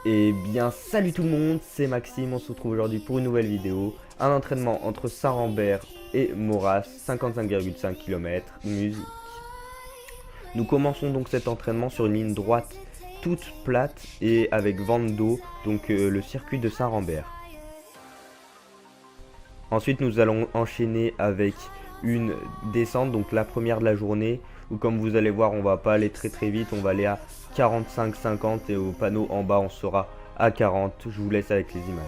Eh bien salut tout le monde, c'est Maxime, on se retrouve aujourd'hui pour une nouvelle vidéo. Un entraînement entre Saint-Rambert et Moras, 55,5 km, musique. Nous commençons donc cet entraînement sur une ligne droite toute plate et avec vent de dos, donc le circuit de Saint-Rambert. Ensuite nous allons enchaîner avec une descente, donc la première de la journée, où comme vous allez voir on va pas aller très vite, on va aller à 45-50 et au panneau en bas on sera à 40. Je vous laisse avec les images.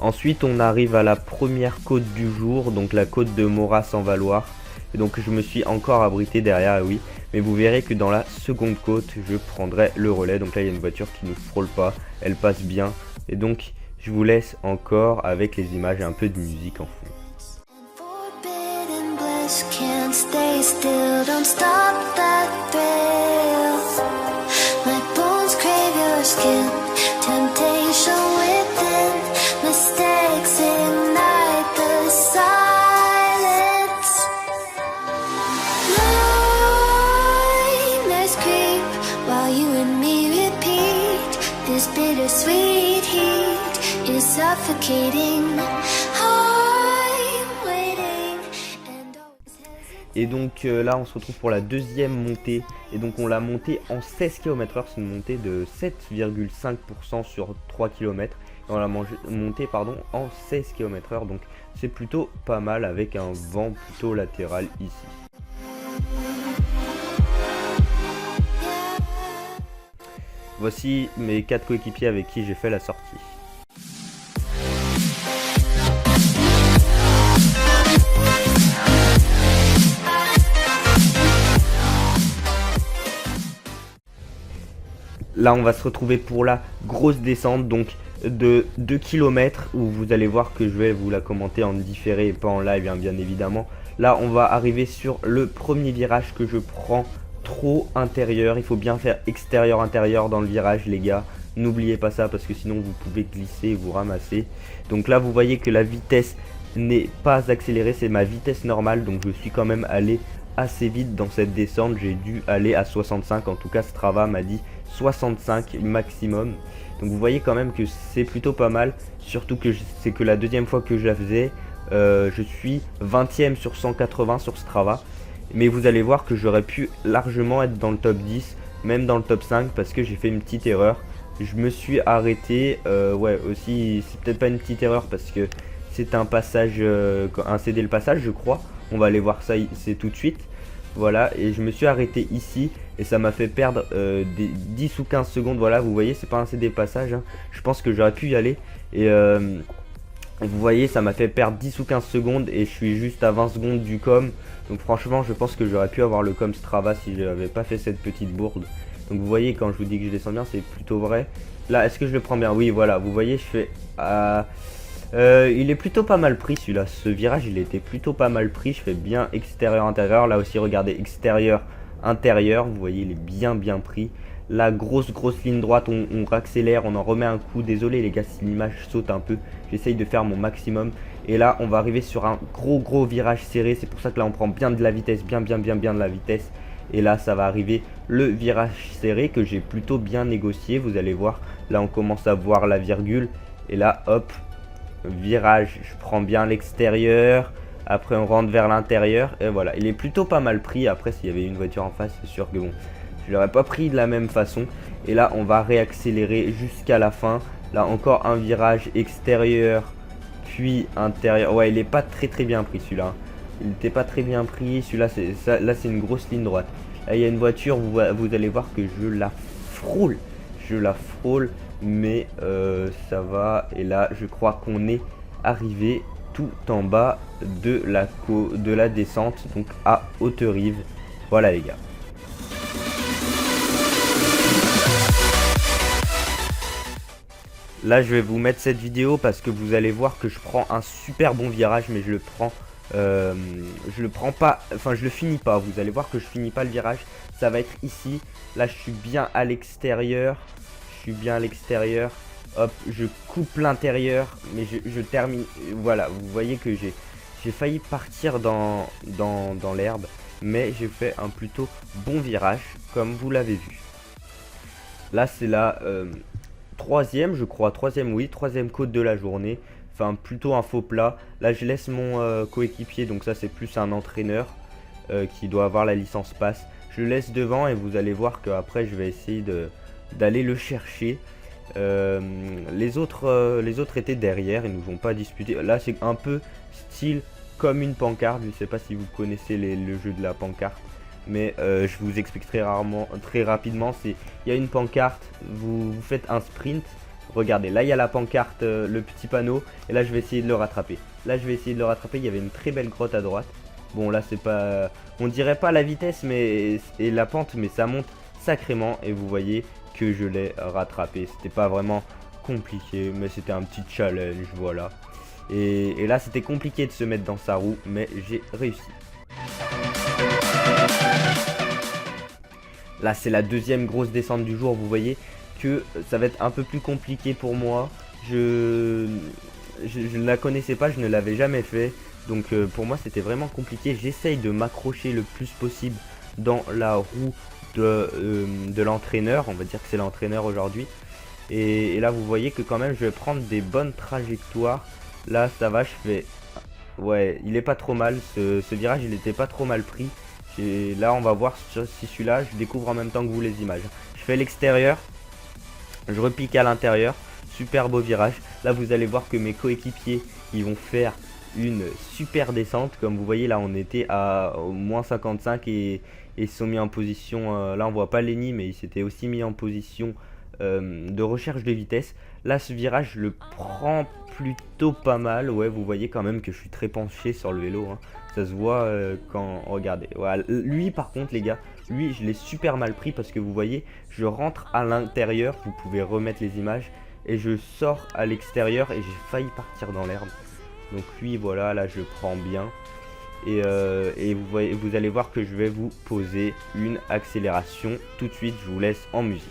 Ensuite on arrive à la première côte du jour, donc la côte de Moras en Valoir. Et donc je me suis encore abrité derrière, oui. Mais vous verrez que dans la seconde côte, je prendrai le relais. Donc là il y a une voiture qui ne frôle pas, elle passe bien. Et donc je vous laisse encore avec les images et un peu de musique en fond. This bittersweet heat is suffocating. I'm waiting and Et donc là on se retrouve pour la deuxième montée. Et donc on l'a montée en 16 km/h, c'est une montée de 7,5% sur 3 km. Et on l'a montée en 16 km/h, donc c'est plutôt pas mal avec un vent plutôt latéral ici. Voici mes 4 coéquipiers avec qui j'ai fait la sortie. Là on va se retrouver pour la grosse descente donc de 2 km où vous allez voir que je vais vous la commenter en différé et pas en live bien évidemment. Là on va arriver sur le premier virage que je prends trop intérieur, il faut bien faire extérieur intérieur dans le virage les gars, n'oubliez pas ça parce que sinon vous pouvez glisser et vous ramasser. Donc là vous voyez que la vitesse n'est pas accélérée, c'est ma vitesse normale, donc je suis quand même allé assez vite dans cette descente, j'ai dû aller à 65, en tout cas Strava m'a dit 65 maximum. Donc vous voyez quand même que c'est plutôt pas mal, surtout que c'est que la deuxième fois que je la faisais. Je suis 20e sur 180 sur Strava. Mais vous allez voir que j'aurais pu largement être dans le top 10, même dans le top 5, parce que j'ai fait une petite erreur. Je me suis arrêté, ouais aussi, c'est peut-être pas une petite erreur parce que c'est un passage, un céder le passage je crois. On va aller voir ça, c'est tout de suite. Voilà, et je me suis arrêté ici et ça m'a fait perdre des 10 ou 15 secondes. Voilà, vous voyez, c'est pas un céder le passage, hein. Je pense que j'aurais pu y aller. Et vous voyez, ça m'a fait perdre 10 ou 15 secondes et je suis juste à 20 secondes du com. Donc franchement, je pense que j'aurais pu avoir le com Strava si je n'avais pas fait cette petite bourde. Donc vous voyez, quand je vous dis que je descends bien, c'est plutôt vrai. Là, est-ce que je le prends bien? Oui, voilà, vous voyez, je fais... il est plutôt pas mal pris celui-là. Ce virage, il était plutôt pas mal pris. Je fais bien extérieur-intérieur. Là aussi, regardez, extérieur-intérieur. Vous voyez, il est bien pris. La grosse ligne droite, on accélère, on en remet un coup. Désolé les gars si l'image saute un peu, j'essaye de faire mon maximum. Et là on va arriver sur un gros virage serré, c'est pour ça que là on prend bien de la vitesse, bien de la vitesse. Et là ça va arriver le virage serré que j'ai plutôt bien négocié, vous allez voir. Là on commence à voir la virgule et là hop, virage, je prends bien l'extérieur. Après on rentre vers l'intérieur et voilà, il est plutôt pas mal pris. Après s'il y avait une voiture en face, c'est sûr que bon, je l'aurais pas pris de la même façon. Et là on va réaccélérer jusqu'à la fin. Là encore un virage extérieur puis intérieur. Ouais, il est pas très bien pris celui-là. Il n'était pas très bien pris. Celui-là là c'est une grosse ligne droite. Là il y a une voiture, vous allez voir que je la frôle. Mais ça va. Et là je crois qu'on est arrivé tout en bas de la descente, donc à Haute-Rive. Voilà les gars. Là je vais vous mettre cette vidéo parce que vous allez voir que je prends un super bon virage, mais je le prends pas, enfin je le finis pas. Vous allez voir que je finis pas le virage. Ça va être ici. Là je suis bien à l'extérieur. Hop, je coupe l'intérieur, mais je termine. Voilà, vous voyez que j'ai failli partir dans l'herbe, mais j'ai fait un plutôt bon virage, comme vous l'avez vu. Là c'est la troisième, je crois, troisième côte de la journée. Enfin plutôt un faux plat. Là je laisse mon coéquipier, donc ça c'est plus un entraîneur qui doit avoir la licence passe. Je le laisse devant et vous allez voir qu'après je vais essayer d'aller le chercher. Les autres étaient derrière, ils nous ont pas disputé. Là c'est un peu style comme une pancarte. Je ne sais pas si vous connaissez le jeu de la pancarte, mais je vous explique très rapidement. Il y a une pancarte, vous faites un sprint. Regardez, là il y a la pancarte, le petit panneau, et là je vais essayer de le rattraper. Il y avait une très belle grotte à droite. Bon là c'est pas, on dirait pas la vitesse et la pente, mais ça monte sacrément, et vous voyez que je l'ai rattrapé. C'était pas vraiment compliqué, mais c'était un petit challenge, voilà. Et là c'était compliqué de se mettre dans sa roue, mais j'ai réussi. Là c'est la deuxième grosse descente du jour. Vous voyez que ça va être un peu plus compliqué pour moi. Je ne la connaissais pas, je ne l'avais jamais fait. Donc pour moi c'était vraiment compliqué. J'essaye de m'accrocher le plus possible dans la roue de l'entraîneur. On va dire que c'est l'entraîneur aujourd'hui. Et là vous voyez que quand même je vais prendre des bonnes trajectoires. Là ça va, je fais... Ouais, il est pas trop mal. Ce virage il était pas trop mal pris. Et là on va voir si celui-là, je découvre en même temps que vous les images. Je fais l'extérieur, je repique à l'intérieur. Super beau virage. Là vous allez voir que mes coéquipiers ils vont faire une super descente. Comme vous voyez là on était à moins 55 et ils se sont mis en position, là on voit pas Lenny, mais il s'était aussi mis en position de recherche de vitesse. Là ce virage je le prends plutôt pas mal. Ouais, vous voyez quand même que je suis très penché sur le vélo, hein. Ça se voit quand, regardez, voilà. Lui par contre les gars, lui je l'ai super mal pris parce que vous voyez je rentre à l'intérieur, vous pouvez remettre les images, et je sors à l'extérieur et j'ai failli partir dans l'herbe. Donc lui voilà, là je prends bien. Et vous allez voir que je vais vous poser une accélération tout de suite. Je vous laisse en musique.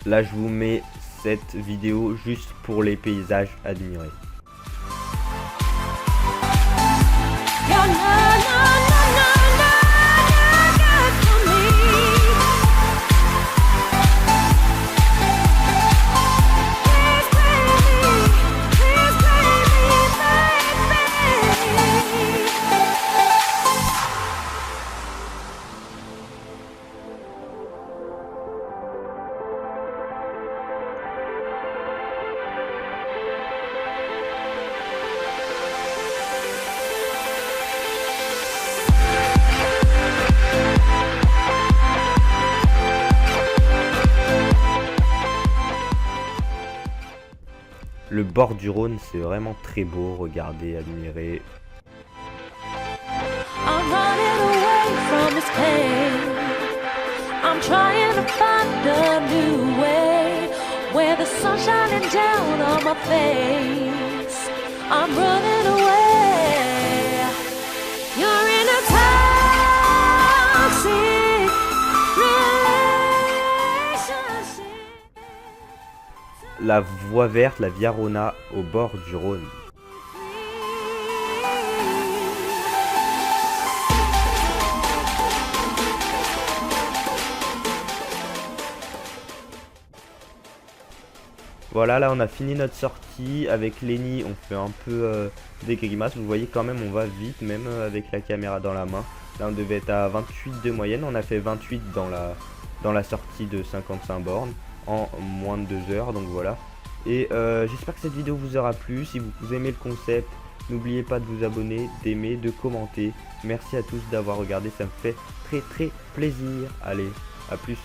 Là je vous mets cette vidéo juste pour les paysages admirés. Le bord du Rhône, c'est vraiment très beau. Regardez, admirez. I'm running away from this pain. I'm trying to find a new way where the sun's shining down on my face. I'm running away. You're in a toxic relationship. La voie verte, la Via Rona au bord du Rhône. Voilà, là on a fini notre sortie. Avec Lenny, on fait un peu des grimaces. Vous voyez quand même, on va vite, même avec la caméra dans la main. Là on devait être à 28 de moyenne. On a fait 28 dans la sortie de 55 bornes en moins de 2 heures. Donc voilà. Et j'espère que cette vidéo vous aura plu. Si vous aimez le concept, N'oubliez pas de vous abonner, d'aimer, de commenter. Merci à tous d'avoir regardé, ça me fait très plaisir. Allez, à plus.